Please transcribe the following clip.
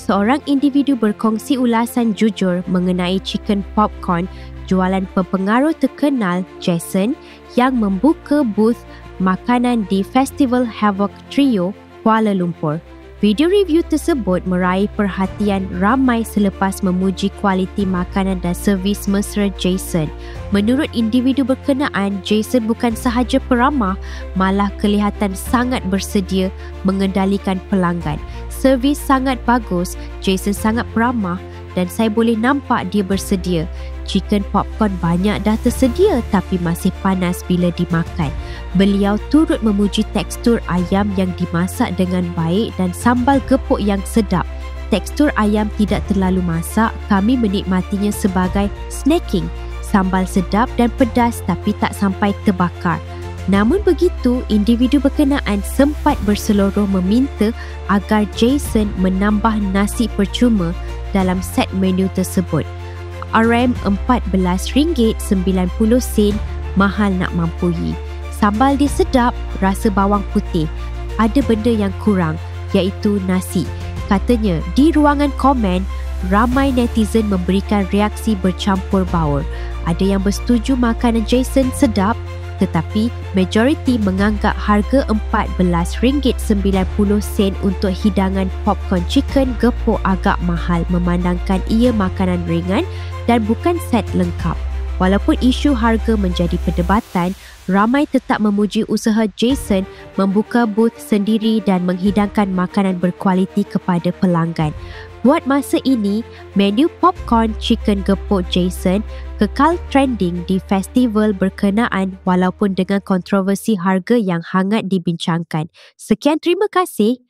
seorang individu berkongsi ulasan jujur mengenai chicken popcorn jualan pepengaruh terkenal Jason yang membuka booth makanan di Festival Havoc Trio, Kuala Lumpur. Video review tersebut meraih perhatian ramai selepas memuji kualiti makanan dan servis mesra Jason. Menurut individu berkenaan, Jason bukan sahaja peramah, malah kelihatan sangat bersedia mengendalikan pelanggan. Servis sangat bagus, Jason sangat peramah dan saya boleh nampak dia bersedia. Chicken popcorn banyak dah tersedia tapi masih panas bila dimakan. Beliau turut memuji tekstur ayam yang dimasak dengan baik dan sambal gepuk yang sedap. Tekstur ayam tidak terlalu masak, kami menikmatinya sebagai snacking. Sambal sedap dan pedas tapi tak sampai terbakar. Namun begitu, individu berkenaan sempat berseloroh meminta agar Jason menambah nasi percuma dalam set menu tersebut. RM14.90 mahal nak mampui. Sambal dia sedap, rasa bawang putih. Ada benda yang kurang, iaitu nasi. Katanya, di ruangan komen, ramai netizen memberikan reaksi bercampur baur. Ada yang bersetuju makanan Jason sedap, tetapi majoriti menganggap harga RM14.90 untuk hidangan popcorn chicken gepuk agak mahal memandangkan ia makanan ringan dan bukan set lengkap. Walaupun isu harga menjadi perdebatan, ramai tetap memuji usaha Jason membuka booth sendiri dan menghidangkan makanan berkualiti kepada pelanggan. Buat masa ini, menu popcorn chicken gepuk Jason kekal trending di festival berkenaan walaupun dengan kontroversi harga yang hangat dibincangkan. Sekian, terima kasih.